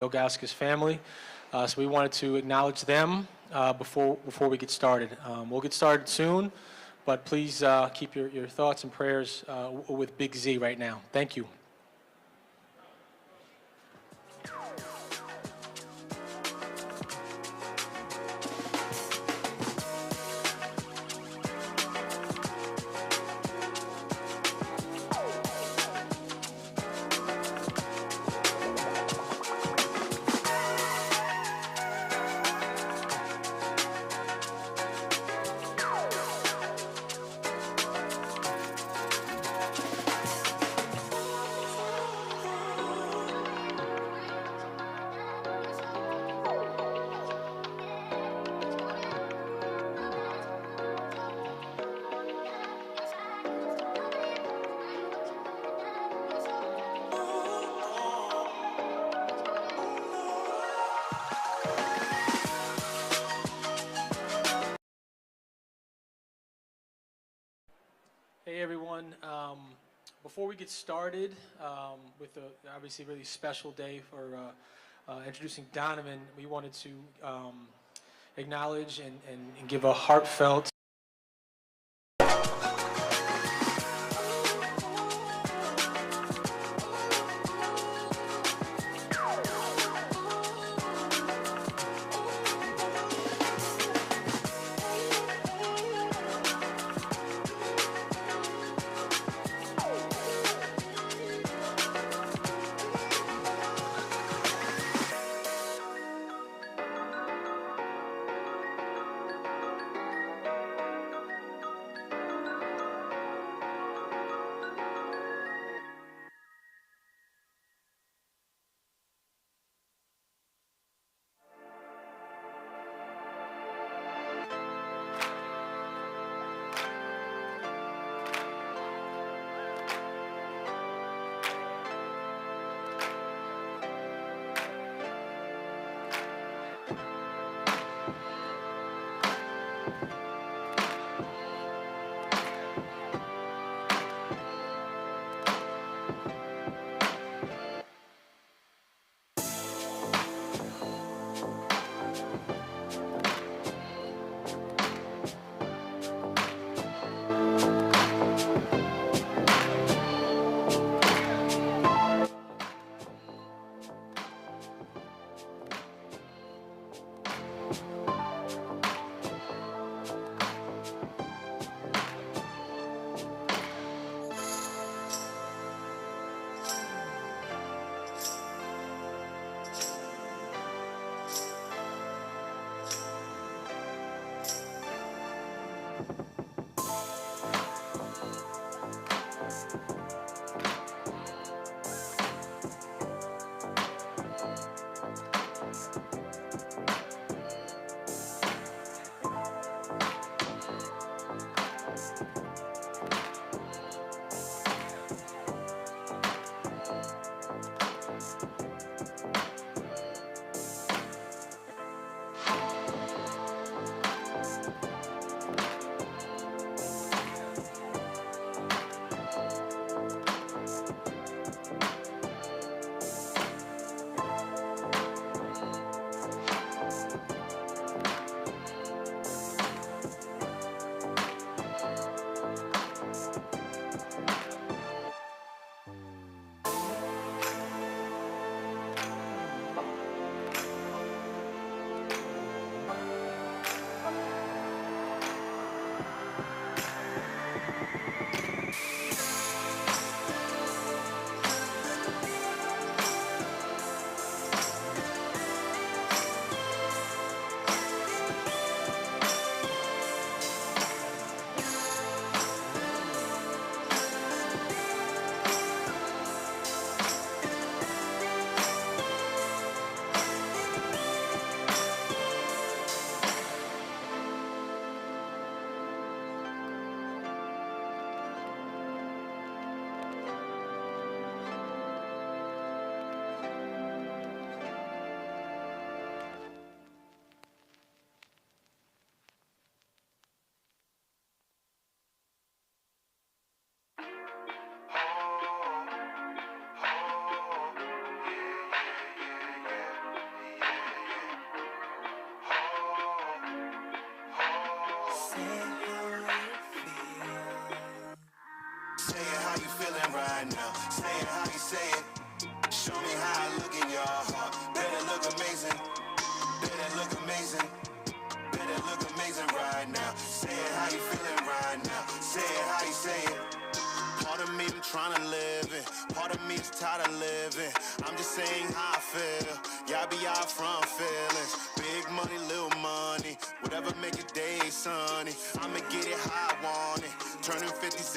Ilgauskas family. So we wanted to acknowledge them before we get started. We'll get started soon, but please keep your thoughts and prayers with Big Z right now. Thank you. Hey everyone, before we get started with the obviously really special day for introducing Donovan, we wanted to acknowledge and give a heartfelt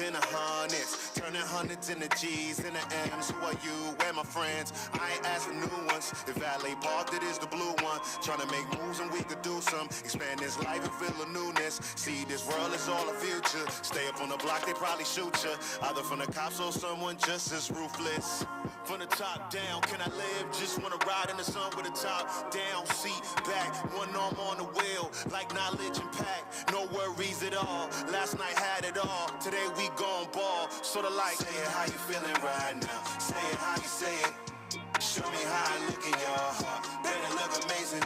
G's in the hundreds, turning hundreds into G's in the M's. Who are you? Where my friends? I ain't asked for new ones. If Valet Park, it is the blue one. Trying to make moves and we could do some. Expand this life and feel a newness. See, this world is all a future. Stay up on the block, they probably shoot you. Either from the cops or someone just as ruthless. From the top down, can I live? Just wanna ride in the sun with a top down, seat back, one arm on the wheel, like knowledge and pack, no worries at all. Last night had it all, today we gon' ball. Sorta like, say it how you feeling right now. Say it how you say it. Show me how I look in your heart. Better look amazing.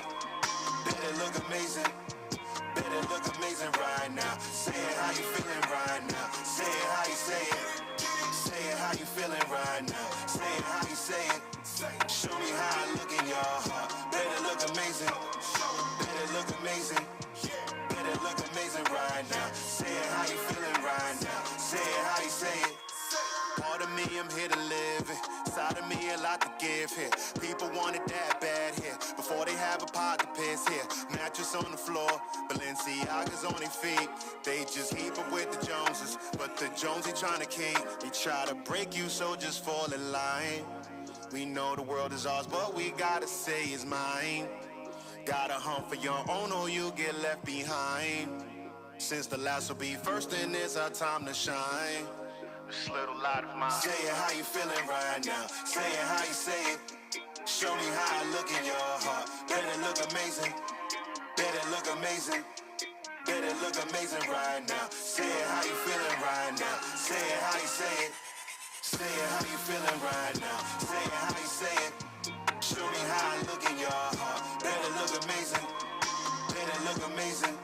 Better look amazing. Better look amazing right now. Say it how you feeling right now. Say it how you say it. Say it how you feeling right now. Say it how you say it. Show me how I look in your heart. Better look amazing. Better look amazing. Better look amazing right now. Say it how you feeling right now. Say it how you say it. Part of me, I'm here to live it. Side of me, a lot to give here. People want it that bad here. Before they have a pot to piss here. Mattress on the floor, Balenciaga's on their feet. They just heap up with the Joneses. But the Jones ain't trying to keep. They try to break you, so just fall in line. We know the world is ours, but we gotta say it's mine. Gotta hunt for your own or you get left behind. Since the last will be first, then it's our time to shine. This little light of mine. Say it how you feeling right now. Say it how you say it. Show me how I look in your heart. Better look amazing. Better look amazing. Better look amazing right now. Say it how you feeling right now. Say it how you say it. Say it how you feeling right now. Say it how you say it. Show me how I look in your heart. Better look amazing. Better look amazing.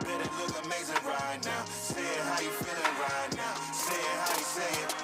Better look amazing right now. Say it how you feeling right now. Say it how you say it.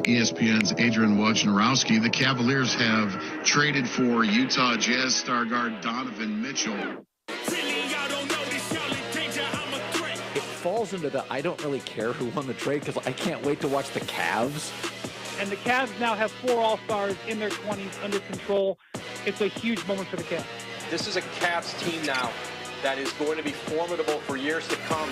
ESPN's Adrian Wojnarowski. The Cavaliers have traded for Utah Jazz star guard Donovan Mitchell. It falls into the I don't really care who won the trade because I can't wait to watch the Cavs. And the Cavs now have 4 All-Stars in their 20s under control. It's a huge moment for the Cavs. This is a Cavs team now that is going to be formidable for years to come.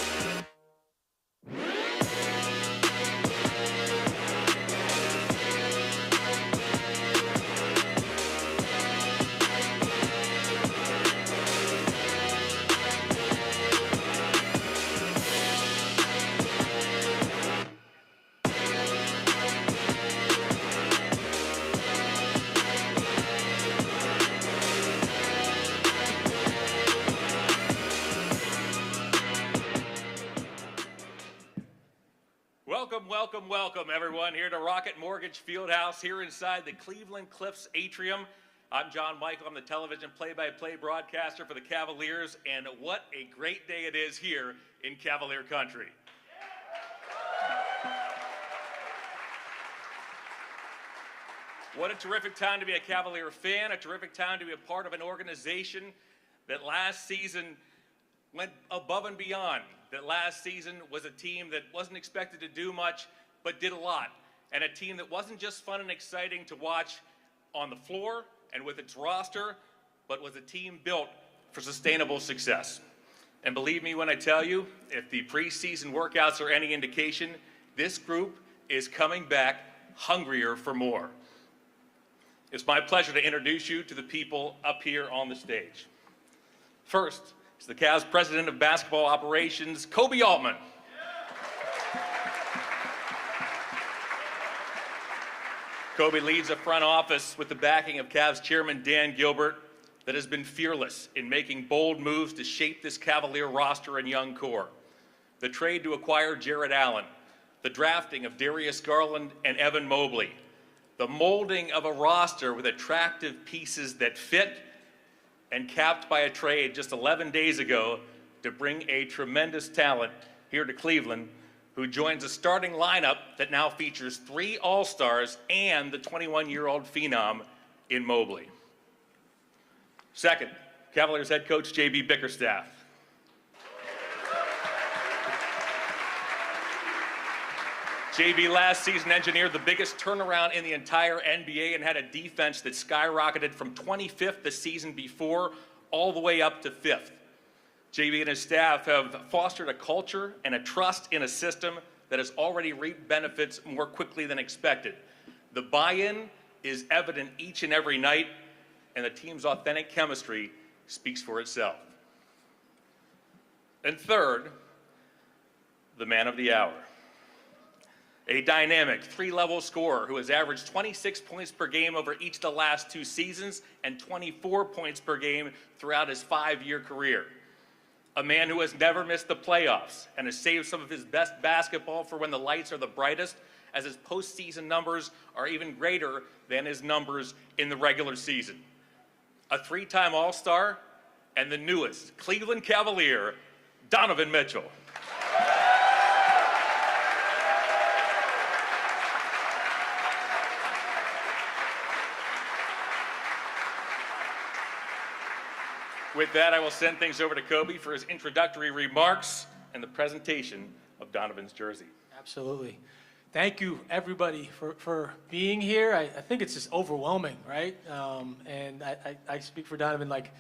Welcome, everyone, here to Rocket Mortgage FieldHouse, here inside the Cleveland Cliffs atrium. I'm John Michael. I'm the television play-by-play broadcaster for the Cavaliers, and what a great day it is here in Cavalier country. What a terrific time to be a Cavalier fan, a terrific time to be a part of an organization that last season went above and beyond. That last season was a team that wasn't expected to do much, but did a lot. And a team that wasn't just fun and exciting to watch on the floor and with its roster, but was a team built for sustainable success. And believe me when I tell you, if the preseason workouts are any indication, this group is coming back hungrier for more. It's my pleasure to introduce you to the people up here on the stage. First, is the Cavs President of Basketball Operations, Koby Altman. Koby leads a front office with the backing of Cavs Chairman Dan Gilbert that has been fearless in making bold moves to shape this Cavalier roster and young core. The trade to acquire Jarrett Allen, the drafting of Darius Garland and Evan Mobley, the molding of a roster with attractive pieces that fit, and capped by a trade just 11 days ago to bring a tremendous talent here to Cleveland, who joins a starting lineup that now features 3 All-Stars and the 21-year-old phenom in Mobley. Second, Cavaliers head coach J.B. Bickerstaff. JB last season engineered the biggest turnaround in the entire NBA and had a defense that skyrocketed from 25th the season before all the way up to 5th. JB and his staff have fostered a culture and a trust in a system that has already reaped benefits more quickly than expected. The buy-in is evident each and every night, and the team's authentic chemistry speaks for itself. And third, the man of the hour. A dynamic 3-level scorer who has averaged 26 points per game over each of the last 2 seasons and 24 points per game throughout his 5-year career. A man who has never missed the playoffs and has saved some of his best basketball for when the lights are the brightest, as his postseason numbers are even greater than his numbers in the regular season. A 3-time All-Star and the newest Cleveland Cavalier, Donovan Mitchell. With that, I will send things over to Koby for his introductory remarks and the presentation of Donovan's jersey. Absolutely. Thank you, everybody, for being here. I think it's just overwhelming, right? And I speak for Donovan like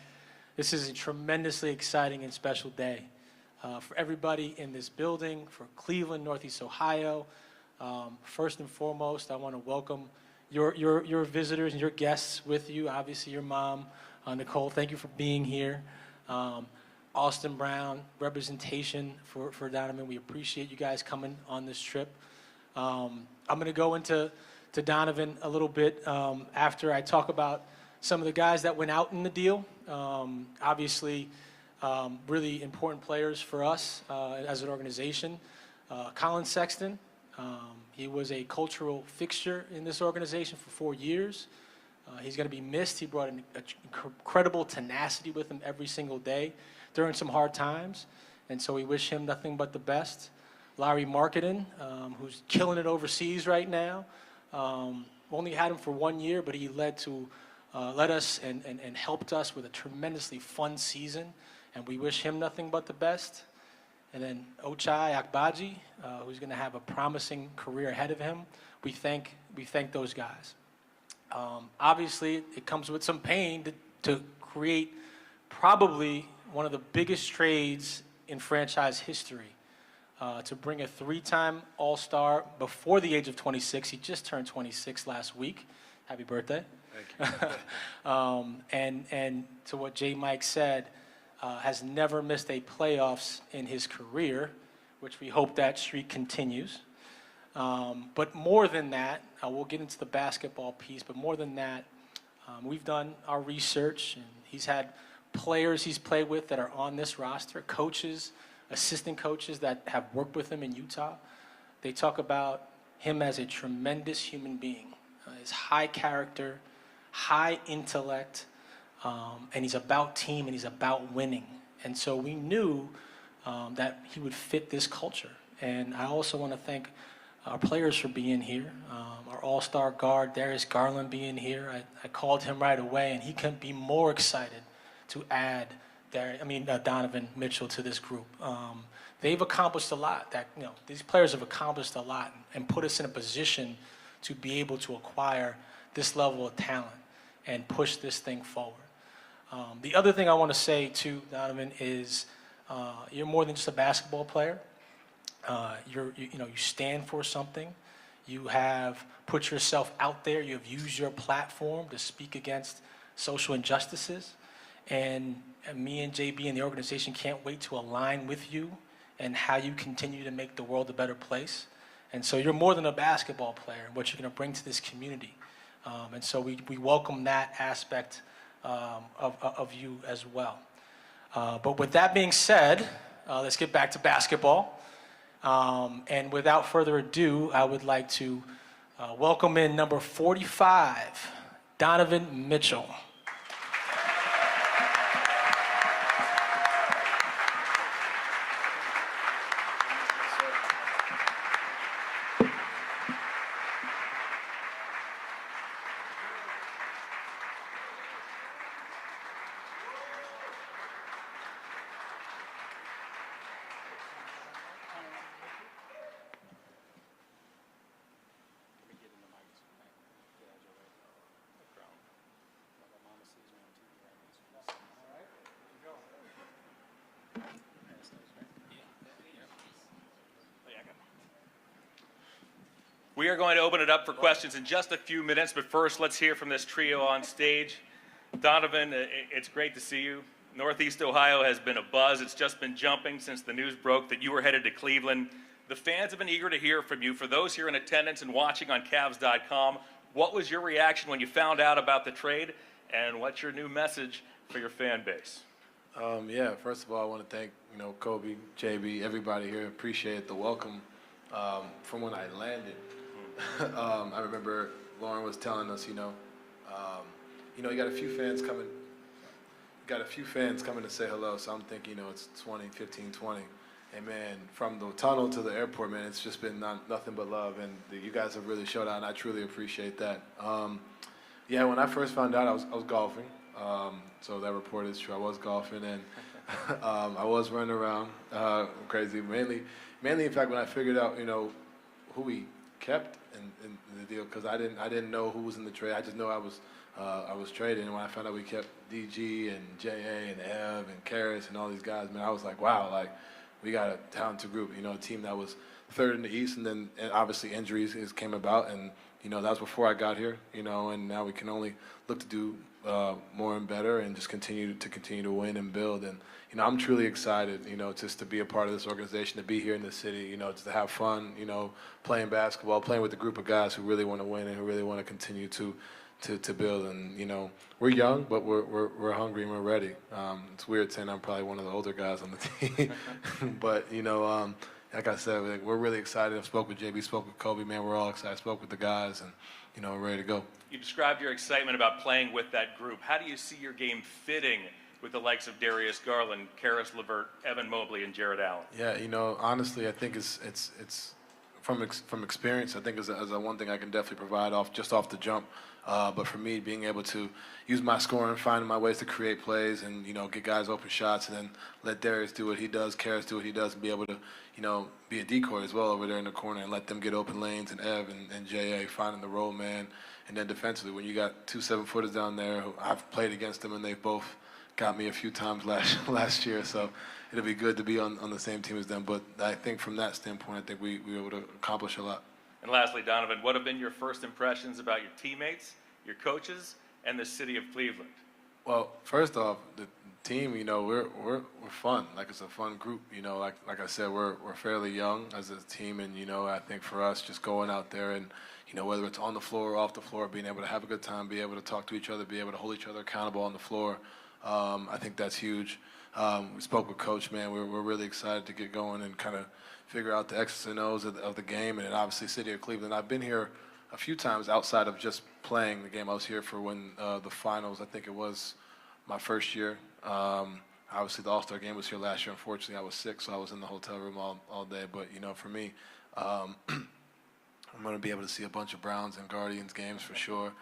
this is a tremendously exciting and special day for everybody in this building, for Cleveland, Northeast Ohio. First and foremost, I want to welcome your visitors and your guests with you, obviously your mom, Nicole, thank you for being here. Austin Brown, representation for Donovan. We appreciate you guys coming on this trip. I'm going to go into Donovan a little bit after I talk about some of the guys that went out in the deal. Obviously, really important players for us as an organization. Colin Sexton, he was a cultural fixture in this organization for 4 years. He's going to be missed. He brought an incredible tenacity with him every single day during some hard times, and so we wish him nothing but the best. Larry Marketing, who's killing it overseas right now, Only had him for 1 year, but he led us and helped us with a tremendously fun season, and we wish him nothing but the best. And then Ochai Agbaji, who's going to have a promising career ahead of him. We thank those guys. Obviously, it comes with some pain to create probably one of the biggest trades in franchise history. To bring a 3-time All-Star before the age of 26. He just turned 26 last week. Happy birthday. Thank you. And to what J. Mike said, has never missed a playoffs in his career, which we hope that streak continues. But more than that, we'll get into the basketball piece, but more than that, we've done our research, and he's had players he's played with that are on this roster, coaches, assistant coaches that have worked with him in Utah. They talk about him as a tremendous human being. His high character, high intellect, and he's about team and he's about winning. And so we knew that he would fit this culture. And I also want to thank our players for being here. Our all-star guard, Darius Garland, being here. I called him right away, and he couldn't be more excited to add Donovan Mitchell to this group. They've accomplished a lot. These players have accomplished a lot and put us in a position to be able to acquire this level of talent and push this thing forward. The other thing I want to say to Donovan is you're more than just a basketball player. You stand for something. You have put yourself out there. You have used your platform to speak against social injustices. And me and JB and the organization can't wait to align with you and how you continue to make the world a better place. And so you're more than a basketball player and what you're going to bring to this community. And so we welcome that aspect of you as well. But with that being said, let's get back to basketball. And without further ado, I would like to welcome in number 45, Donovan Mitchell. We are going to open it up for questions in just a few minutes, but first let's hear from this trio on stage. Donovan, it's great to see you. Northeast Ohio has been a buzz. It's just been jumping since the news broke that you were headed to Cleveland. The fans have been eager to hear from you. For those here in attendance and watching on Cavs.com, what was your reaction when you found out about the trade, and what's your new message for your fan base? First of all, I want to thank Koby, JB, everybody here. Appreciate the welcome from when I landed. I remember Lauren was telling us, you got a few fans coming. Got a few fans coming to say hello. So I'm thinking, it's 15-20. And man, from the tunnel to the airport, man, it's just been nothing but love. And you guys have really showed out, and I truly appreciate that. When I first found out, I was golfing. So that report is true. I was golfing, and I was running around crazy. Mainly, in fact, when I figured out, who we kept in the deal, because I didn't know who was in the trade. I just know I was trading, and when I found out we kept DG and JA and Ev and Karras and all these guys, man, I was like, wow, like we got a talented group. A team that was third in the East, and then obviously injuries came about, and that was before I got here. And now we can only look to do more and better, and just continue to win and build. And I'm truly excited, just to be a part of this organization, to be here in the city, just to have fun, playing basketball, playing with a group of guys who really want to win and who really want to continue to build. And we're young, but we're hungry and we're ready. It's weird saying I'm probably one of the older guys on the team, but like I said, we're really excited. I spoke with JB, spoke with Koby, man, we're all excited. I spoke with the guys, and we're ready to go. You described your excitement about playing with that group. How do you see your game fitting with the likes of Darius Garland, Caris LeVert, Evan Mobley, and Jared Allen? Yeah, honestly, I think it's from experience, I think is a one thing I can definitely provide off the jump. But for me, being able to use my scoring, finding my ways to create plays, and get guys open shots, and then let Darius do what he does, Karras do what he does, and be able to be a decoy as well over there in the corner and let them get open lanes, and Ev and J.A. finding the roll man, and then defensively when you got 2 7-footers down there who I've played against them and they've both got me a few times last year, so it'll be good to be on the same team as them. But I think from that standpoint, I think we were able to accomplish a lot. And lastly, Donovan, what have been your first impressions about your teammates, your coaches, and the city of Cleveland? Well, first off, the team, we're fun. Like, it's a fun group. Like I said, we're fairly young as a team, and I think for us, just going out there and whether it's on the floor or off the floor, being able to have a good time, be able to talk to each other, be able to hold each other accountable on the floor. I think that's huge. We spoke with Coach, man. We're really excited to get going and kind of figure out the X's and O's of the game, and then obviously City of Cleveland. I've been here a few times outside of just playing the game. I was here for when the finals, I think it was my first year. Obviously the All-Star game was here last year. Unfortunately, I was sick, so I was in the hotel room all day. But, for me, I'm going to be able to see a bunch of Browns and Guardians games for sure.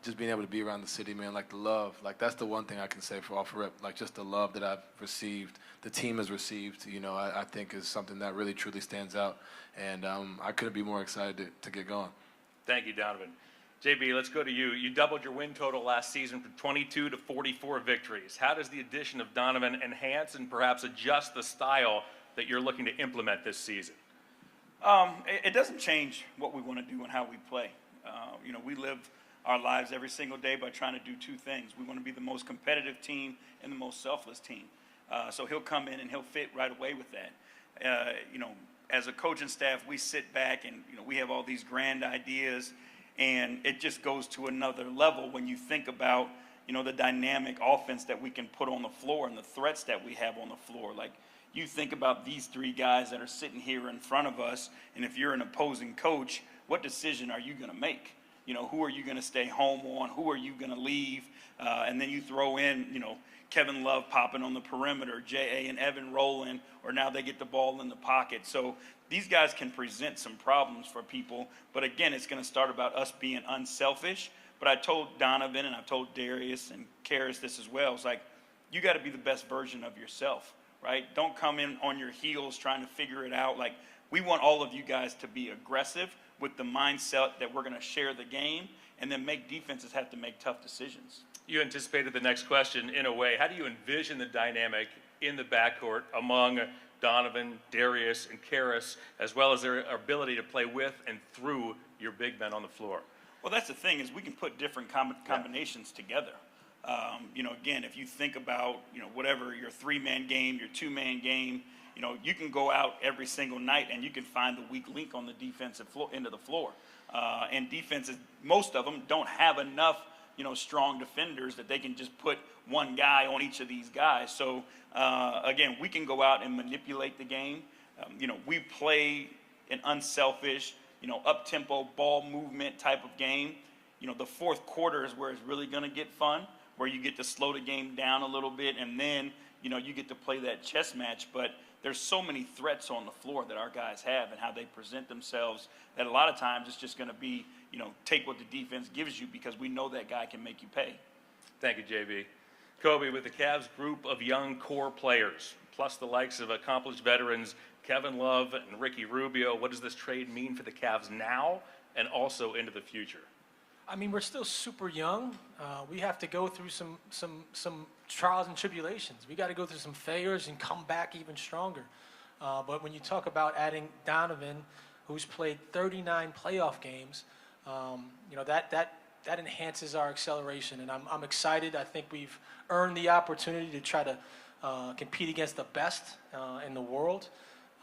Just being able to be around the city, man, like the love, like that's the one thing I can say for off rip, like just the love that I've received, the team has received, I think is something that really truly stands out, and I couldn't be more excited to get going. Thank you, Donovan. JB, let's go to you. You doubled your win total last season from 22 to 44 victories. How does the addition of Donovan enhance and perhaps adjust the style that you're looking to implement this season? It doesn't change what we want to do and how we play. We live our lives every single day by trying to do two things. We want to be the most competitive team and the most selfless team. So he'll come in and he'll fit right away with that. As a coaching staff, we sit back and, we have all these grand ideas, and it just goes to another level when you think about, the dynamic offense that we can put on the floor and the threats that we have on the floor. Like, you think about these three guys that are sitting here in front of us, and if you're an opposing coach, what decision are you going to make? Who are you going to stay home on? Who are you going to leave? And then you throw in, Kevin Love popping on the perimeter, J.A. and Evan rolling, or now they get the ball in the pocket. So these guys can present some problems for people. But again, it's going to start about us being unselfish. But I told Donovan and I told Darius and Karras this as well. It's like, you got to be the best version of yourself, right? Don't come in on your heels trying to figure it out. Like, we want all of you guys to be aggressive with the mindset that we're going to share the game, and then make defenses have to make tough decisions. You anticipated the next question in a way. How do you envision the dynamic in the backcourt among Donovan, Darius, and Karras, as well as their ability to play with and through your big men on the floor? Well, that's the thing, is we can put different combinations together. Again, if you think about, whatever your 3-man game, your 2-man game, you can go out every single night and you can find the weak link on the defensive end of the floor. And defenses, most of them don't have enough, strong defenders that they can just put one guy on each of these guys. So, again, we can go out and manipulate the game. We play an unselfish, up-tempo ball movement type of game. The fourth quarter is where it's really going to get fun, where you get to slow the game down a little bit, and then, you get to play that chess match. But there's so many threats on the floor that our guys have and how they present themselves that a lot of times it's just going to be, take what the defense gives you, because we know that guy can make you pay. Thank you, JB. Koby, with the Cavs group of young core players, plus the likes of accomplished veterans Kevin Love and Ricky Rubio, what does this trade mean for the Cavs now and also into the future? I mean, we're still super young. We have to go through some trials and tribulations. We got to go through some failures and come back even stronger. But when you talk about adding Donovan, who's played 39 playoff games, that enhances our acceleration, and I'm excited. I think we've earned the opportunity to try to compete against the best in the world,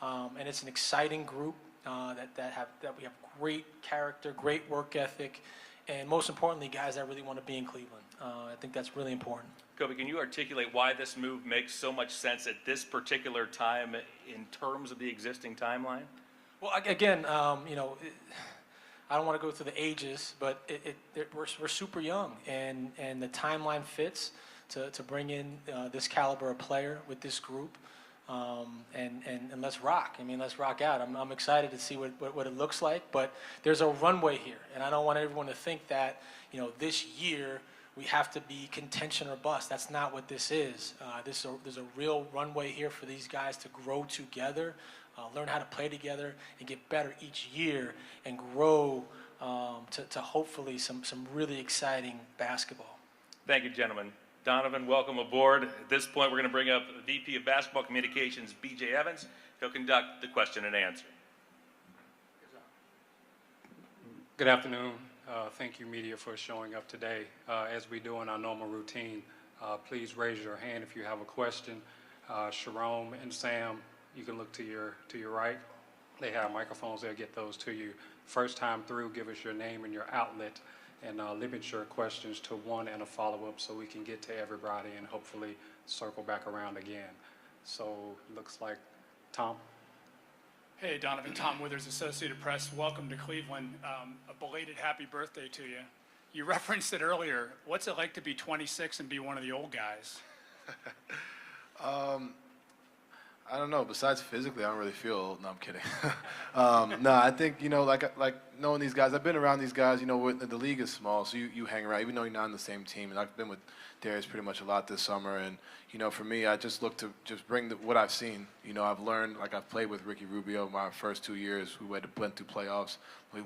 and it's an exciting group that we have great character, great work ethic, and most importantly, guys that really want to be in Cleveland. I think that's really important. Koby, can you articulate why this move makes so much sense at this particular time in terms of the existing timeline? Well, again, I don't want to go through the ages, but we're super young, and the timeline fits to bring in this caliber of player with this group. and let's rock. I mean, let's rock out. I'm excited to see what it looks like, but there's a runway here, and I don't want everyone to think that, this year we have to be contention or bust. That's not what this is. There's a real runway here for these guys to grow together, learn how to play together, and get better each year, and grow to hopefully some really exciting basketball. Thank you, gentlemen. Donovan, welcome aboard. At this point, we're going to bring up VP of Basketball Communications, B.J. Evans. He'll conduct the question and answer. Good afternoon. Thank you, media, for showing up today. As we do in our normal routine, please raise your hand if you have a question. Sharon and Sam, you can look to your right. They have microphones. They'll get those to you. First time through, give us your name and your outlet, and limit your questions to one and a follow-up so we can get to everybody and hopefully circle back around again. So looks like Tom. Hey, Donovan, Tom Withers, Associated Press. Welcome to Cleveland. A belated happy birthday to you. You referenced it earlier. What's it like to be 26 and be one of the old guys? I don't know. Besides physically, I don't really feel old. No, I'm kidding. No, I think, like knowing these guys, I've been around these guys, the league is small, so you hang around, even though you're not on the same team. And I've been with Darius pretty much a lot this summer. And, for me, I just look to just bring what I've seen. I've learned, like I've played with Ricky Rubio my first 2 years. We went through playoffs. I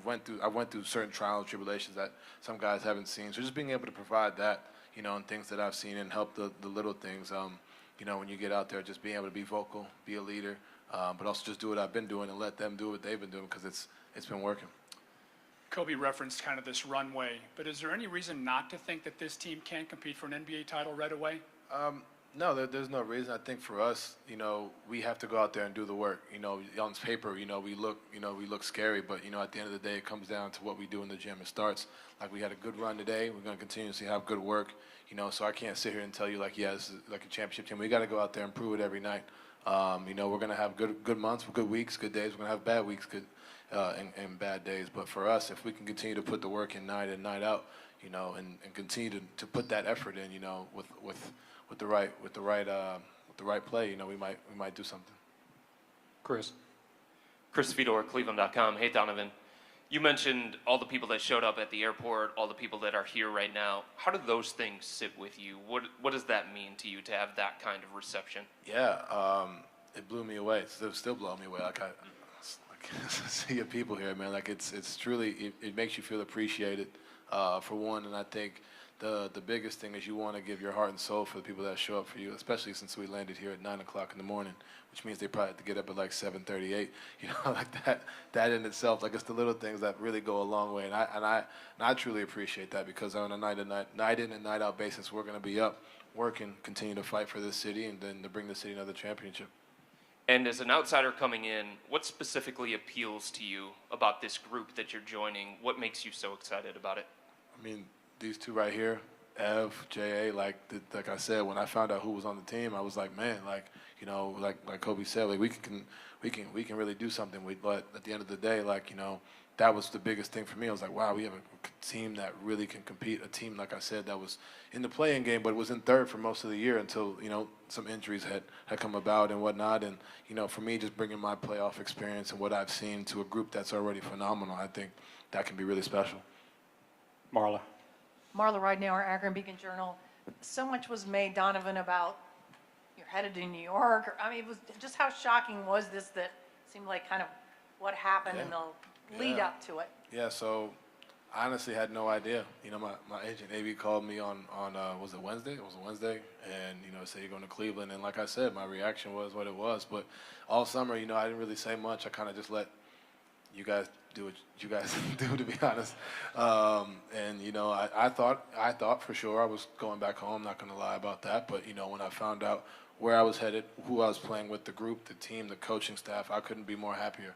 went through certain trials and tribulations that some guys haven't seen. So just being able to provide that, and things that I've seen and help the little things, when you get out there, just being able to be vocal, be a leader, but also just do what I've been doing and let them do what they've been doing because it's been working. Kobe referenced kind of this runway, but is there any reason not to think that this team can't compete for an NBA title right away? No, there's no reason. I think for us, we have to go out there and do the work. On paper, we look scary, but at the end of the day, it comes down to what we do in the gym. It starts like we had a good run today. We're going to continuously have good work. So I can't sit here and tell you like, yeah, this is like a championship team. We got to go out there and prove it every night. We're going to have good months, good weeks, good days. We're going to have bad weeks, and bad days. But for us, if we can continue to put the work in night and night out, and continue to put that effort in, with the right play, we might do something. Chris Fedor, Cleveland.com. Hey, Donovan. You mentioned all the people that showed up at the airport, all the people that are here right now. How do those things sit with you? What does that mean to you to have that kind of reception? Yeah, it blew me away. It's still blowing me away. Like see your people here, man. Like it's truly it makes you feel appreciated, for one. And I think the biggest thing is you want to give your heart and soul for the people that show up for you, especially since we landed here at 9 o'clock in the morning, which means they probably have to get up at like 7:38. Like that in itself, like it's the little things that really go a long way. And I truly appreciate that because on a night in and night out basis, we're going to be up working, continue to fight for this city, and then to bring the city another championship. And as an outsider coming in, what specifically appeals to you about this group that you're joining? What makes you so excited about it? I mean, these two right here, Ev, J.A., like I said, when I found out who was on the team, I was like, man, like Kobe said, like we can really do something. But at the end of the day, that was the biggest thing for me. I was like, wow, we have a team that really can compete. A team, like I said, that was in the play-in game, but was in third for most of the year until some injuries had come about and whatnot. And for me, just bringing my playoff experience and what I've seen to a group that's already phenomenal, I think that can be really special. Marla Ridenauer, Akron Beacon Journal. So much was made, Donovan, about you're headed to New York. I mean, it was just how shocking was this that seemed like kind of what happened in the lead up to it. Yeah, so I honestly had no idea. My agent, AB, called me on was it Wednesday? It was a Wednesday. And, said you're going to Cleveland. And like I said, my reaction was what it was. But all summer, I didn't really say much. I kind of just let you guys do what you guys do, to be honest. And I thought for sure I was going back home. Not going to lie about that. But when I found out where I was headed, who I was playing with, the group, the team, the coaching staff, I couldn't be more happier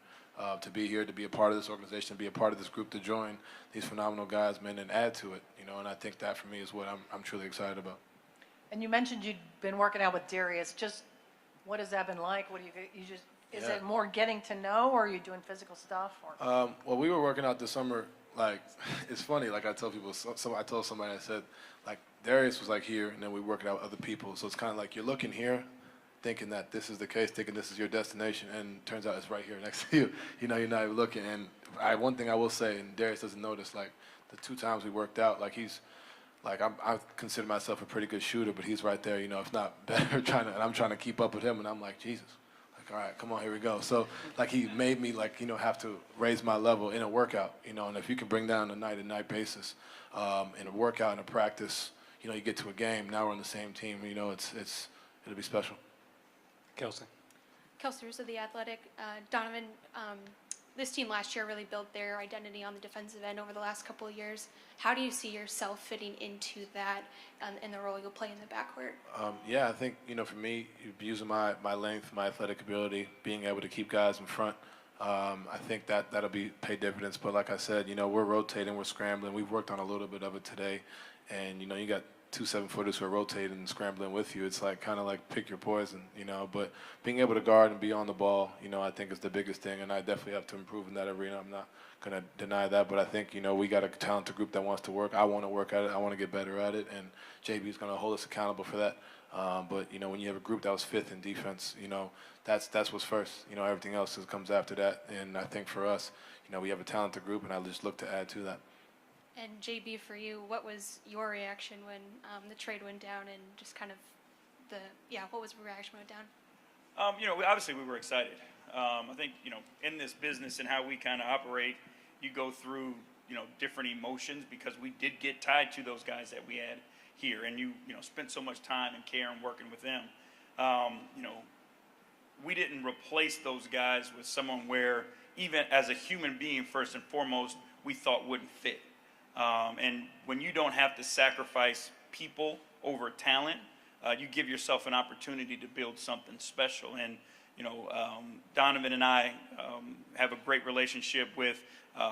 to be here, to be a part of this organization, to be a part of this group, to join these phenomenal guys, man, and add to it. And I think that for me is what I'm truly excited about. And you mentioned you'd been working out with Darius. Just what has that been like? What do you just? Is it more getting to know, or are you doing physical stuff? Or? Well, we were working out this summer. Like, it's funny. Like I tell people, I told somebody, I said, like Darius was like here, and then we working out with other people. So it's kind of like you're looking here, thinking that this is the case, thinking this is your destination, and turns out it's right here next to you. You know, you're not even looking. And one thing I will say, and Darius doesn't notice, like the 2 times we worked out, like he's, like I consider myself a pretty good shooter, but he's right there, you know, if not better, and I'm trying to keep up with him, and I'm like, Jesus. All right, come on, here we go. So, like, he made me, like, you know, have to raise my level in a workout, you know, and if you can bring down a night-to-night basis in a workout and a practice, you know, you get to a game, now we're on the same team, you know, it'll be special. Kelsey. Kelsey Russo, The Athletic. Donovan, this team last year really built their identity on the defensive end over the last couple of years. How do you see yourself fitting into that in the role you'll play in the backcourt? Yeah, I think, you know, for me, using my length, my athletic ability, being able to keep guys in front, I think that'll pay dividends. But like I said, you know, we're rotating, we're scrambling. We've worked on a little bit of it today. And, you know, you got 2 7-footers who are rotating and scrambling with you. It's like kind of like pick your poison, you know. But being able to guard and be on the ball, you know, I think is the biggest thing. And I definitely have to improve in that arena. I'm not going to deny that. But I think, you know, we got a talented group that wants to work. I want to work at it. I want to get better at it. And JB is going to hold us accountable for that. But, you know, when you have a group that was 5th in defense, you know, that's what's first. You know, everything else comes after that. And I think for us, you know, we have a talented group, and I just look to add to that. And JB, for you, what was your reaction when the trade went down, and just kind of what was your reaction when it went down? You know, obviously we were excited. I think, you know, in this business and how we kind of operate, you go through, you know, different emotions because we did get tied to those guys that we had here, and you know, spent so much time and care and working with them. You know, we didn't replace those guys with someone where, even as a human being, first and foremost, we thought wouldn't fit. And when you don't have to sacrifice people over talent, you give yourself an opportunity to build something special. And, you know, Donovan and I have a great relationship with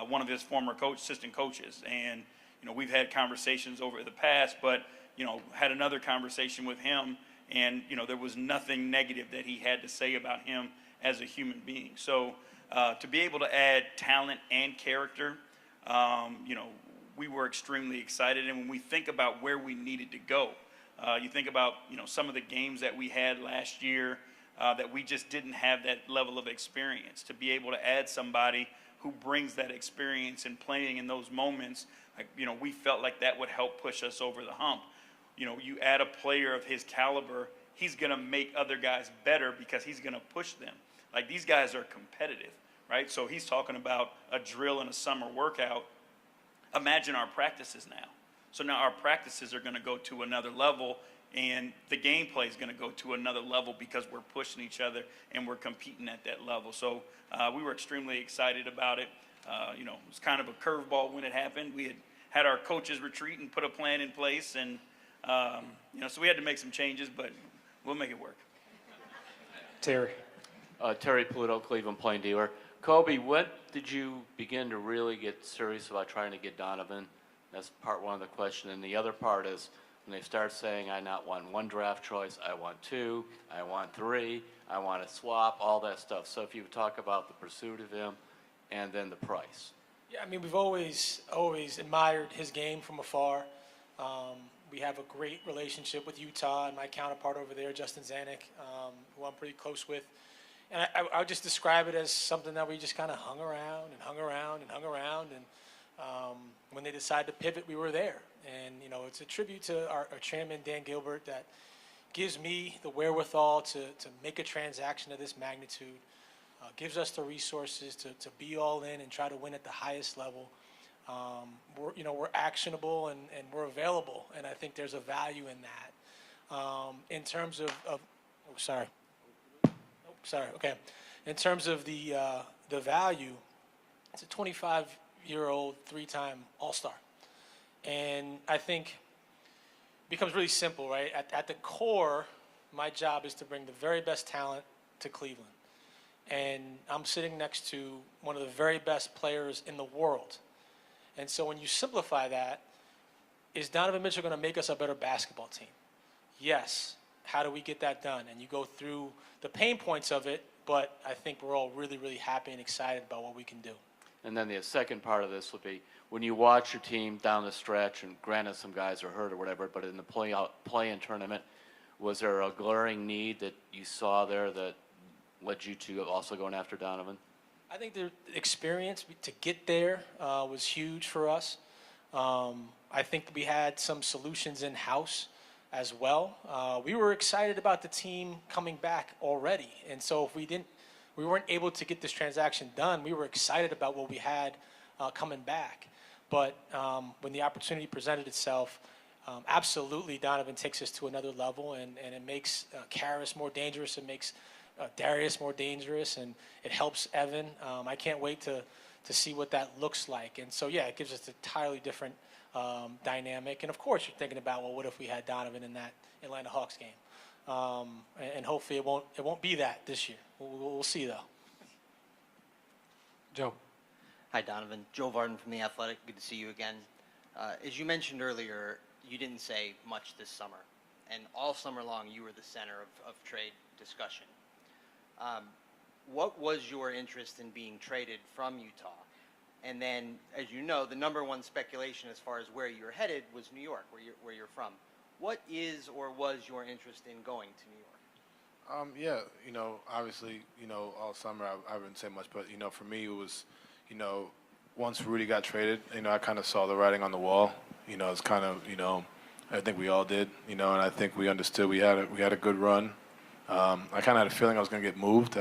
one of his former assistant coaches. And, you know, we've had conversations over the past, but, you know, had another conversation with him. And, you know, there was nothing negative that he had to say about him as a human being. So to be able to add talent and character, you know, we were extremely excited. And when we think about where we needed to go, you think about, you know, some of the games that we had last year that we just didn't have that level of experience. To be able to add somebody who brings that experience in playing in those moments, like, you know, we felt like that would help push us over the hump. You know, you add a player of his caliber, he's going to make other guys better because he's going to push them. Like, these guys are competitive, right? So he's talking about a drill and a summer workout. Imagine our practices now. So now our practices are going to go to another level, and the gameplay is going to go to another level because we're pushing each other and we're competing at that level. So we were extremely excited about it. You know, it was kind of a curveball when it happened. We had our coaches retreat and put a plan in place, and you know, so we had to make some changes, but we'll make it work. Terry. Terry Pluto, Cleveland Plain Dealer. Koby, when did you begin to really get serious about trying to get Donovan? That's part one of the question. And the other part is when they start saying, I not want 1 draft choice, I want 2, I want 3, I want a swap, all that stuff. So if you talk about the pursuit of him and then the price. Yeah, I mean, we've always admired his game from afar. We have a great relationship with Utah and my counterpart over there, Justin Zanuck, who I'm pretty close with. And I would just describe it as something that we just kind of hung around and hung around and hung around. And when they decided to pivot, we were there. And, you know, it's a tribute to our chairman, Dan Gilbert, that gives me the wherewithal to make a transaction of this magnitude, gives us the resources to be all in and try to win at the highest level. We're actionable and we're available. And I think there's a value in that. In terms of in terms of the value, it's a 25-year-old 3-time All-Star. And I think it becomes really simple, right? At the core, my job is to bring the very best talent to Cleveland. And I'm sitting next to one of the very best players in the world. And so when you simplify that, is Donovan Mitchell going to make us a better basketball team? Yes. How do we get that done? And you go through the pain points of it, but I think we're all really, really happy and excited about what we can do. And then the second part of this would be when you watch your team down the stretch, and granted some guys are hurt or whatever, but in the play-in tournament, Was there a glaring need that you saw there that led you to also going after Donovan? I think the experience to get there was huge for us. I think we had some solutions in-house as well. We were excited about the team coming back already, and so if we weren't able to get this transaction done, we were excited about what we had coming back. But when the opportunity presented itself, absolutely Donovan takes us to another level, and it makes Karis more dangerous. It makes Darius more dangerous, and it helps Evan. I can't wait to see what that looks like. And so, yeah, it gives us an entirely different dynamic. And, of course, you're thinking about, well, what if we had Donovan in that Atlanta Hawks game? And hopefully it won't be that this year. We'll see, though. Joe. Hi, Donovan. Joe Varden from The Athletic. Good to see you again. As you mentioned earlier, you didn't say much this summer. And all summer long, you were the center of trade discussion. What was your interest in being traded from Utah? And then, as you know, the number one speculation as far as where you're headed was New York, where you're from. What is or was your interest in going to New York? Yeah, obviously, all summer I wouldn't say much, but, for me it was, once Rudy got traded, I kind of saw the writing on the wall. It's kind of, I think we all did, and I think we understood we had a good run. I kind of had a feeling I was going to get moved.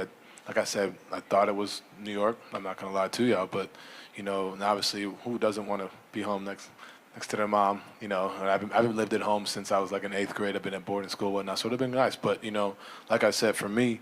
Like I said, I thought it was New York. I'm not going to lie to y'all, but, and obviously who doesn't want to be home next to their mom, and I've lived at home since I was like in 8th grade. I've been at boarding school and whatnot, so it would have been nice. But, like I said, for me,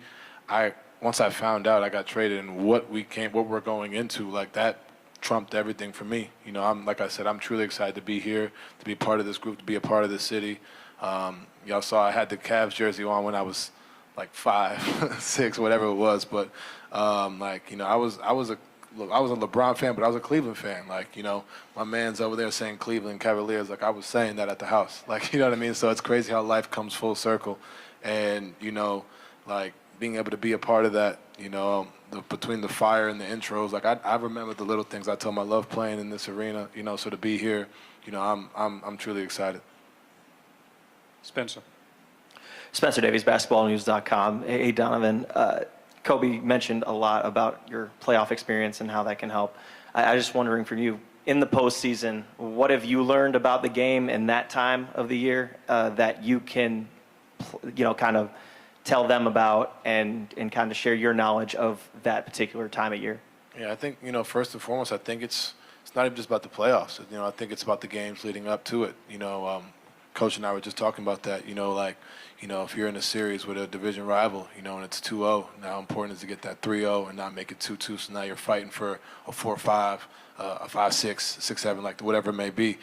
once I found out I got traded and what we're going into, like that trumped everything for me. Like I said, I'm truly excited to be here, to be part of this group, to be a part of this city. Y'all saw I had the Cavs jersey on when I was like 5, 6, whatever it was. But I was a LeBron fan, but I was a Cleveland fan. My man's over there saying Cleveland Cavaliers. Like I was saying that at the house. You know what I mean? So it's crazy how life comes full circle, and being able to be a part of that. Between the fire and the intros, I remember the little things. I told them I love playing in this arena. So to be here, I'm truly excited. Spencer. Spencer Davies, basketballnews.com. Hey, Donovan. Koby mentioned a lot about your playoff experience and how that can help. I just wondering from you, in the postseason, what have you learned about the game in that time of the year that you can, kind of tell them about and kind of share your knowledge of that particular time of year? Yeah, I think, first and foremost, I think it's not even just about the playoffs. I think it's about the games leading up to it. Coach and I were just talking about that, if you're in a series with a division rival, and it's 2-0, now important is to get that 3-0 and not make it 2-2. So now you're fighting for a 4-5, a 5-6, 6-7, whatever it may be.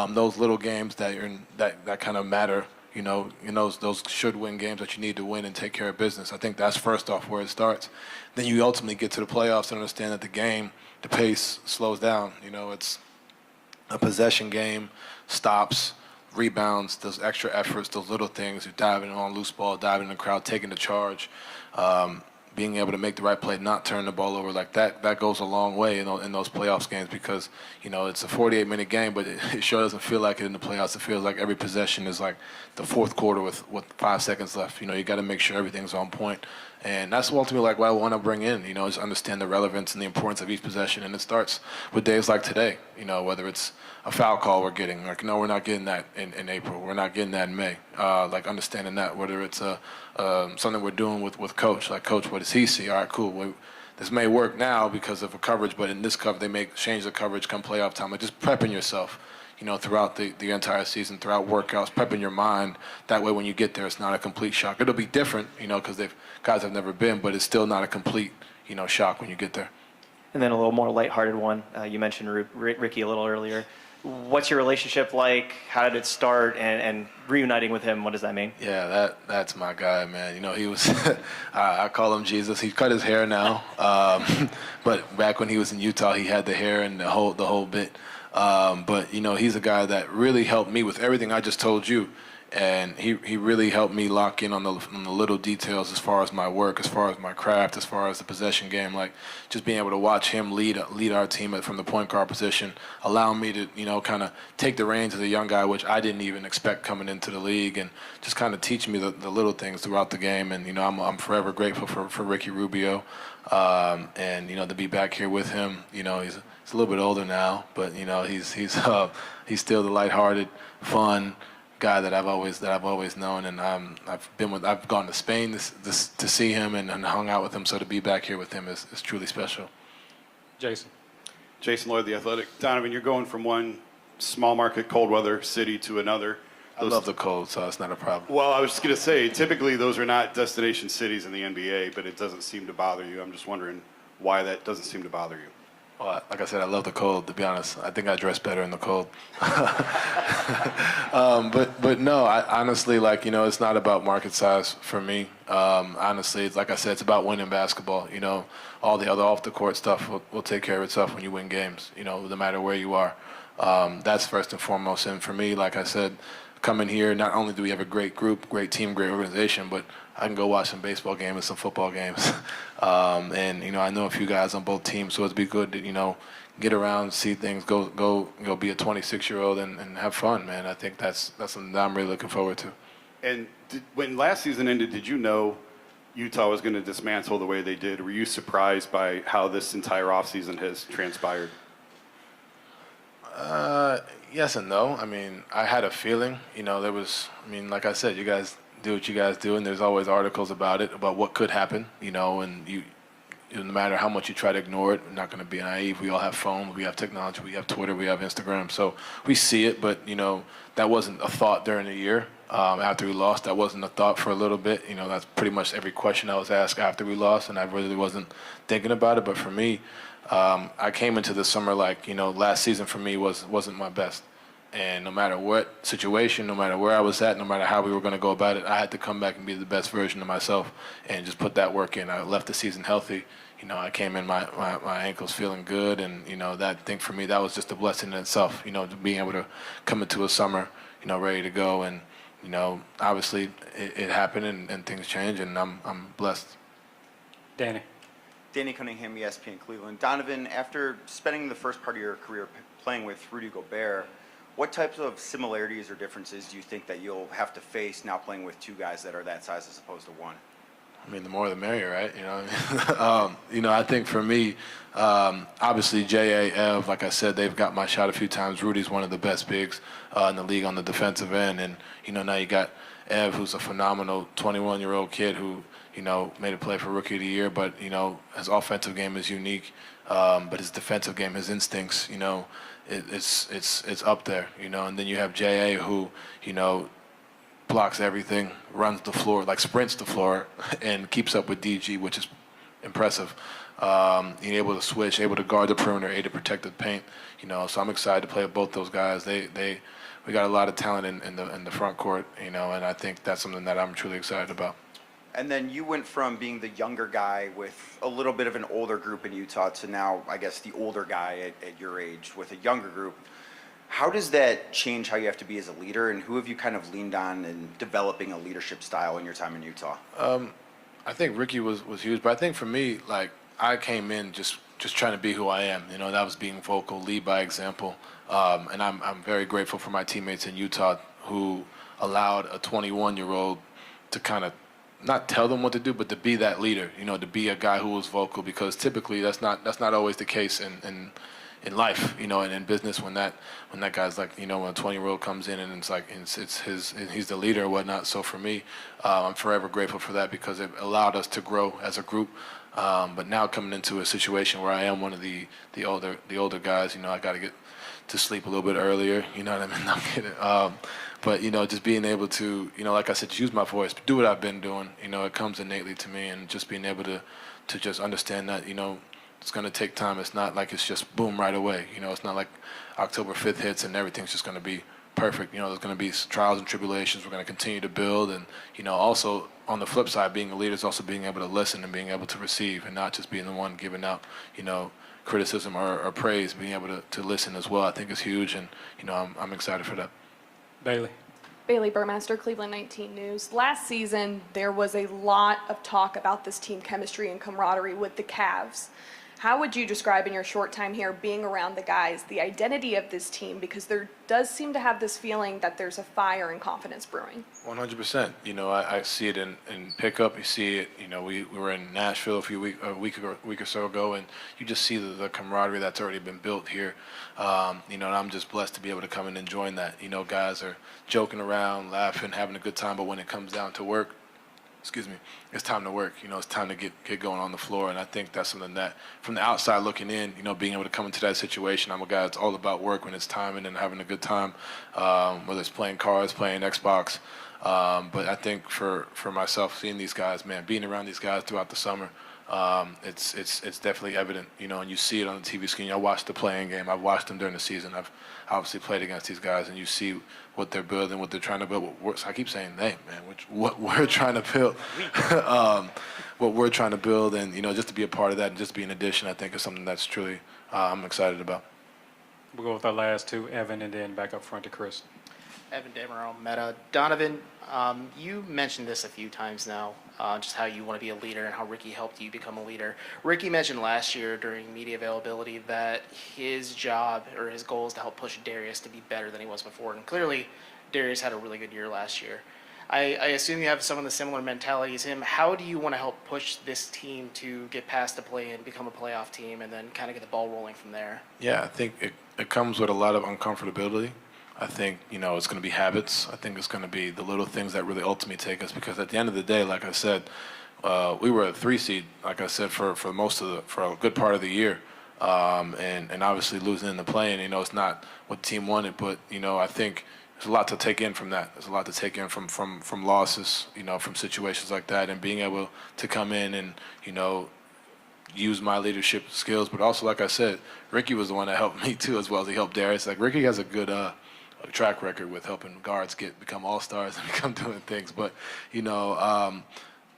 Those little games that you're in, that kind of matter, those should-win games that you need to win and take care of business. I think that's first off where it starts. Then you ultimately get to the playoffs and understand that the pace slows down. It's a possession game, stops, rebounds, those extra efforts, those little things. You're diving on loose ball, diving in the crowd, taking the charge, being able to make the right play, not turn the ball over like that. That goes a long way in those playoffs games because, it's a 48-minute game, but it sure doesn't feel like it in the playoffs. It feels like every possession is like the fourth quarter with 5 seconds left. You got to make sure everything's on point. And that's ultimately what I want to bring in, is understand the relevance and the importance of each possession. And it starts with days like today, whether it's a foul call we're getting. No, we're not getting that in April. We're not getting that in May. Understanding that, whether it's something we're doing with Coach. Coach, what does he see? All right, cool. This may work now because of a coverage, but in this cover, they may change the coverage come playoff time. Just prepping yourself, throughout the entire season, throughout workouts, prepping your mind. That way when you get there, it's not a complete shock. It'll be different, because guys have never been, but it's still not a complete, shock when you get there. And then a little more lighthearted one. You mentioned Ricky a little earlier. What's your relationship like? How did it start? And reuniting with him, what does that mean? Yeah, that's my guy, man. He was, I call him Jesus. He cut his hair now. But back when he was in Utah, he had the hair and the whole bit. But, he's a guy that really helped me with everything I just told you And he really helped me lock in on the little details as far as my work, as far as my craft, as far as the possession game. Like just being able to watch him lead our team from the point guard position, allowing me to kind of take the reins as a young guy, which I didn't even expect coming into the league, and just kind of teaching me the little things throughout the game. And I'm forever grateful for Ricky Rubio, and to be back here with him. He's a little bit older now, but he's still the lighthearted, fun guy that I've always known, and I've gone to Spain to see him and hung out with him. So to be back here with him is truly special. Jason Lloyd, The Athletic. Donovan, you're going from one small market cold weather city to another. I love the cold, so it's not a problem. Well, I was just going to say, typically those are not destination cities in the NBA, but it doesn't seem to bother you. I'm just wondering why that doesn't seem to bother you. Well, like I said, I love the cold, to be honest. I think I dress better in the cold. But no, I honestly, it's not about market size for me. Honestly, it's like I said, it's about winning basketball. All the other off-the-court stuff will take care of itself when you win games, no matter where you are. That's first and foremost. And for me, like I said, coming here, not only do we have a great group, great team, great organization, but I can go watch some baseball games and some football games. And I know a few guys on both teams, so it'd be good to, get around, see things, go be a 26-year-old and have fun, man. I think that's something that I'm really looking forward to. And when last season ended, did you know Utah was going to dismantle the way they did? Were you surprised by how this entire offseason has transpired? Yes and no. I mean, I had a feeling, there was, like I said, you guys do what you guys do, and there's always articles about it, about what could happen, and no matter how much you try to ignore it, we're not going to be naive. We all have phones, we have technology, we have Twitter, we have Instagram, so we see it, but, that wasn't a thought during the year. After we lost, that wasn't a thought for a little bit. That's pretty much every question I was asked after we lost, and I really wasn't thinking about it, but for me, I came into the summer last season for me wasn't my best. And no matter what situation, no matter where I was at, no matter how we were going to go about it, I had to come back and be the best version of myself and just put that work in. I left the season healthy. I came in my ankles feeling good, and that thing for me, that was just a blessing in itself. Being able to come into a summer, ready to go, and obviously it happened and things change, and I'm blessed. Danny Cunningham, ESPN Cleveland. Donovan, after spending the first part of your career playing with Rudy Gobert, what types of similarities or differences do you think that you'll have to face now playing with two guys that are that size as opposed to one? The more the merrier, right? I think for me, obviously J.A., Ev, like I said, they've got my shot a few times. Rudy's one of the best bigs in the league on the defensive end. And, now you got Ev, who's a phenomenal 21-year-old kid who, made a play for Rookie of the Year. But, his offensive game is unique. But his defensive game, his instincts, it's up there, And then you have J.A., who, blocks everything, runs the floor, sprints the floor, and keeps up with DG, which is impressive. Being able to switch, able to guard the perimeter, able to protect the paint. So I'm excited to play with both those guys. We got a lot of talent in the front court, and I think that's something that I'm truly excited about. And then you went from being the younger guy with a little bit of an older group in Utah to now, I guess, the older guy at your age with a younger group. How does that change how you have to be as a leader, and who have you kind of leaned on in developing a leadership style in your time in Utah? I think Ricky was huge, but I think for me, I came in just trying to be who I am. That was being vocal, lead by example. And I'm very grateful for my teammates in Utah who allowed a 21-year-old to kind of not tell them what to do, but to be that leader, to be a guy who was vocal, because typically that's not always the case in life, and in business when that guy's when a 20-year-old comes in and he's the leader or whatnot. So for me, I'm forever grateful for that because it allowed us to grow as a group. But now coming into a situation where I am one of the older guys, I got to get to sleep a little bit earlier. You know what I mean? I'm kidding. But just being able to, like I said, use my voice, do what I've been doing. It comes innately to me, and just being able to just understand that, it's going to take time. It's not like it's just boom right away. It's not like October 5th hits and everything's just going to be perfect. There's going to be trials and tribulations. We're going to continue to build. And, also on the flip side, being a leader is also being able to listen and being able to receive and not just being the one giving out, criticism or praise. Being able to listen as well, I think is huge. And, I'm excited for that. Bailey. Bailey Burmaster, Cleveland 19 News. Last season, there was a lot of talk about this team chemistry and camaraderie with the Cavs. How would you describe in your short time here, being around the guys, the identity of this team? Because there does seem to have this feeling that there's a fire and confidence brewing. 100%. You know, I see it in pickup. You see it, you know, we were in Nashville a week or so ago, and you just see the camaraderie that's already been built here. You know, and I'm just blessed to be able to come in and join that. You know, guys are joking around, laughing, having a good time, but when it comes down to work, it's time to work. You know, it's time to get going on the floor, and I think that's something that, from the outside looking in, you know, being able to come into that situation, I'm a guy that's all about work when it's timing and having a good time, whether it's playing cards, playing Xbox. But I think for myself, seeing these guys, man, being around these guys throughout the summer, it's definitely evident, you know, and you see it on the TV screen. I watched the playing game. I've watched them during the season. I've obviously played against these guys, and you see what they're building, what they're trying to build. So I keep saying they, man, what we're trying to build, what we're trying to build, and, you know, just to be a part of that and just be an addition, I think is something that's truly I'm excited about. We'll go with our last two, Evan, and then back up front to Chris. Evan Demerol, Meta. Donovan, you mentioned this a few times now, just how you want to be a leader and how Ricky helped you become a leader. Ricky mentioned last year during media availability that his job or his goal is to help push Darius to be better than he was before, and clearly Darius had a really good year last year. I assume you have some of the similar mentality as him. How do you want to help push this team to get past the play-in, become a playoff team, and then kind of get the ball rolling from there? Yeah, I think it comes with a lot of uncomfortability. I think, you know, it's going to be habits. I think it's going to be the little things that really ultimately take us, because at the end of the day, like I said, we were a 3 seed, like I said, for a good part of the year. And obviously losing in the play-in, you know, it's not what the team wanted, but, you know, I think there's a lot to take in from that. There's a lot to take in from losses, you know, from situations like that, and being able to come in and, you know, use my leadership skills. But also, like I said, Ricky was the one that helped me too, as well as he helped Darius. Like, Ricky has a good track record with helping guards become all-stars and become doing things. But, you know,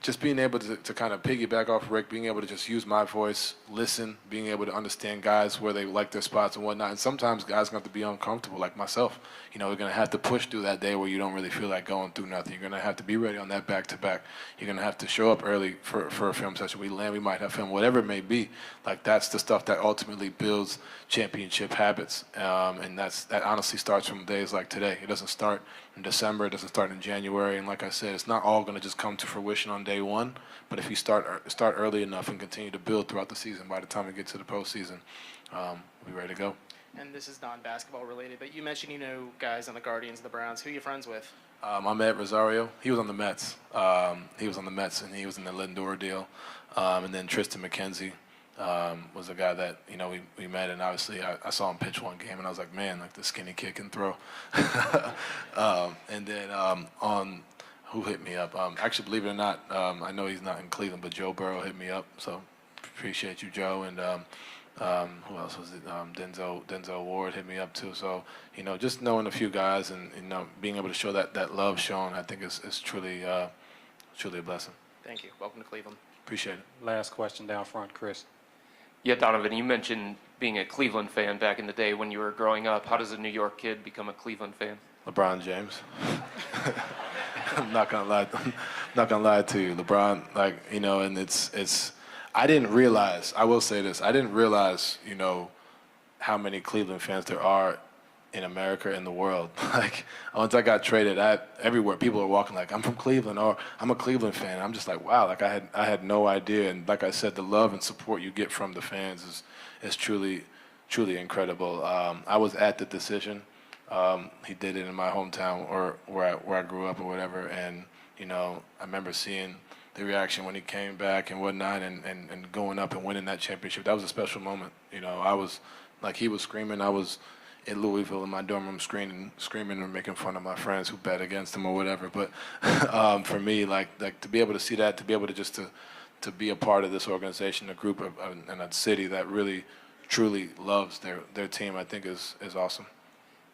just being able to kind of piggyback off Rick, being able to just use my voice, listen, being able to understand guys where they like their spots and whatnot. And sometimes guys are going to have to be uncomfortable, like myself. You know, we're going to have to push through that day where you don't really feel like going through nothing. You're going to have to be ready on that back-to-back. You're going to have to show up early for a film session. We might have film, whatever it may be. Like, that's the stuff that ultimately builds championship habits. And that honestly starts from days like today. It doesn't start in December. It doesn't start in January. And like I said, it's not all going to just come to fruition on day one. But if you start early enough and continue to build throughout the season, by the time we get to the postseason, we'll be ready to go. And this is non-basketball related, but you mentioned you know guys on the Guardians, the Browns. Who are you friends with? Ahmed Rosario. He was on the Mets. He was on the Mets, and he was in the Lindor deal. And then Tristan McKenzie was a guy that, you know, we met, and obviously I saw him pitch one game, and I was like, man, like, this skinny kid can throw. And then on who hit me up? Actually, believe it or not, I know he's not in Cleveland, but Joe Burrow hit me up. So appreciate you, Joe. And who else was it? Denzel Ward hit me up too. So, you know, just knowing a few guys and, you know, being able to show that love shown, I think is truly a blessing. Thank you. Welcome to Cleveland. Appreciate it. Last question down front, Chris. Yeah, Donovan, you mentioned being a Cleveland fan back in the day when you were growing up. How does a New York kid become a Cleveland fan? LeBron James. I'm not gonna lie to you. LeBron, like, you know, and it's. I didn't realize. I will say this. I didn't realize, you know, how many Cleveland fans there are in America and the world. Like, once I got traded, everywhere people are walking like, I'm from Cleveland, or I'm a Cleveland fan. I'm just like, wow. Like, I had no idea. And like I said, the love and support you get from the fans is truly incredible. I was at the decision. He did it in my hometown or where I grew up or whatever. And, you know, I remember seeing the reaction when he came back and whatnot, and going up and winning that championship. That was a special moment. You know, I was, like, he was screaming. I was in Louisville in my dorm room screaming and making fun of my friends who bet against him or whatever. But for me, like to be able to see that, to be able to just to be a part of this organization, a group and a city that really, truly loves their team, I think is awesome.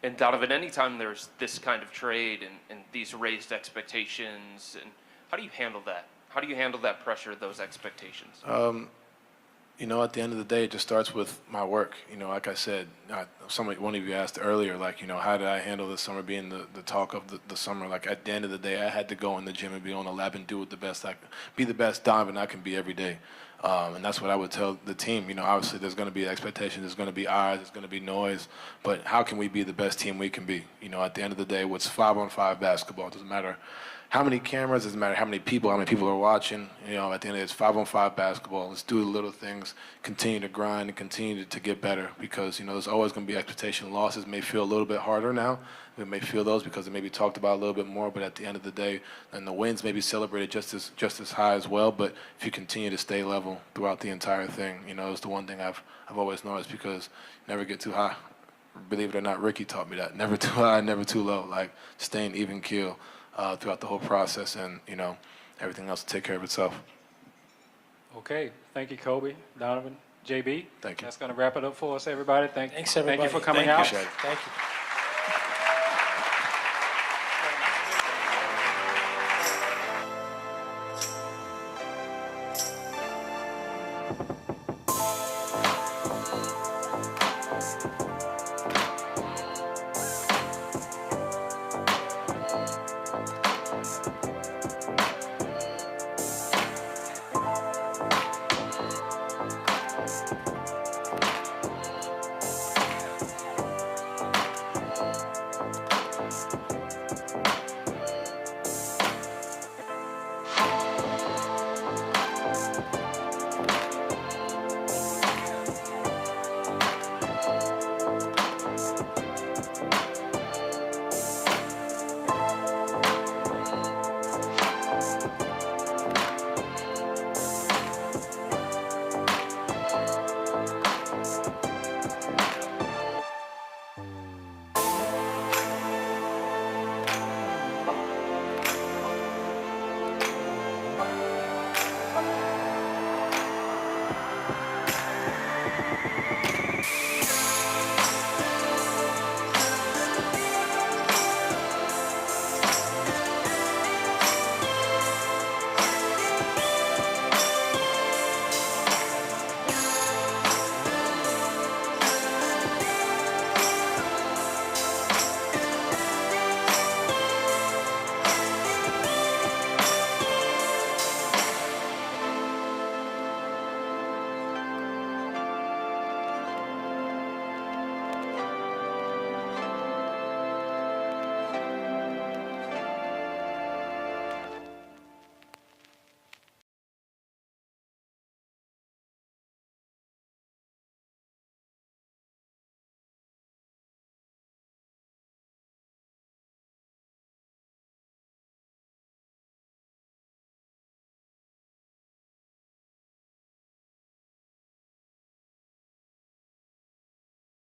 And Donovan, anytime there's this kind of trade and these raised expectations, and how do you handle that? How do you handle that pressure, those expectations? You know, at the end of the day, it just starts with my work. You know, like I said, one of you asked earlier, like, you know, how did I handle this summer being the talk of the summer? Like, at the end of the day, I had to go in the gym and be on the lab and do it the best be the best Donovan I can be every day. And that's what I would tell the team. You know, obviously there's going to be expectations, there's going to be eyes, there's going to be noise, but how can we be the best team we can be? You know, at the end of the day, what's 5-on-5 basketball? It doesn't matter how many cameras, it doesn't matter how many people are watching. You know, at the end of the day, it's 5-on-5 basketball. Let's do the little things, continue to grind and continue to get better because, you know, there's always going to be expectation. Losses may feel a little bit harder now. We may feel those because they may be talked about a little bit more, but at the end of the day, and the wins may be celebrated just as high as well, but if you continue to stay level throughout the entire thing, you know, it's the one thing I've always noticed because never get too high. Believe it or not, Ricky taught me that. Never too high, never too low, like staying even keel throughout the whole process, and, you know, everything else will take care of itself. Okay. Thank you, Koby, Donovan, JB. Thank you. That's going to wrap it up for us, everybody. Thanks, everybody. Thank you for coming Thank out. you. Thank you.